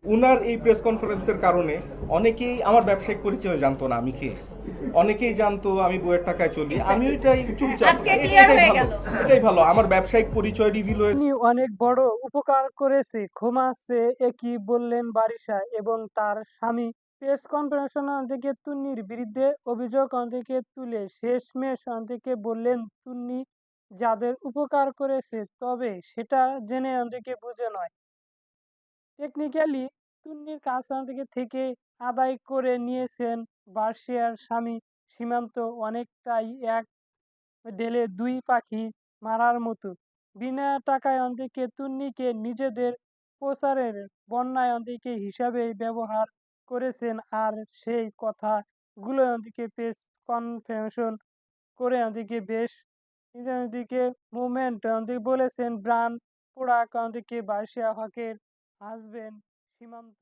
উনার এই প্রেস কনফারেন্সের কারণে অনেকেই আমার ব্যবসায়িক পরিচয় জানতো না আমি কে। অনেকেই জানতো আমি বইয়ের টাকায় চলি, আমি এক্স্যাক্টলি। ওইটাই চুপচাপ। আজকে ক্লিয়ার এটাই হয়ে ভালো, গেল। এটাই ভালো, আমার ব্যবসায়িক পরিচয় রিভিল হয়েছে। তিনি অনেক বড় উপকার করেছে ক্ষমাছে একই বললেন বারিশা এবং তার স্বামী। প্রেস কনফারেন্স থেকে তুন্নির বিরুদ্ধে অভিযোগ থেকে তুলে শেষমেশ থেকে বললেন তুন্নি যাদের উপকার করেছে তবে সেটা জেনে থেকে বুঝে নয়, টেকনিক্যালি তুন্নির কাছ থেকে আদায় করে নিয়েছেন। বার্ষিয়ার স্বামী সীমান্ত অনেকটাই এক ঢেলে দুই পাখি মারার মতো। বিনা টাকায় তুন্নিকে নিজেদের প্রচারের বন্যায় হিসাবে ব্যবহার করেছেন, আর সেই কথাগুলো প্রেস কনফারেন্স করে বেশ মুভমেন্ট বলেছেন ব্রান্ড প্রোডাক্ট বার্ষিয়া হকের হাজবেন্ড সীমান্ত।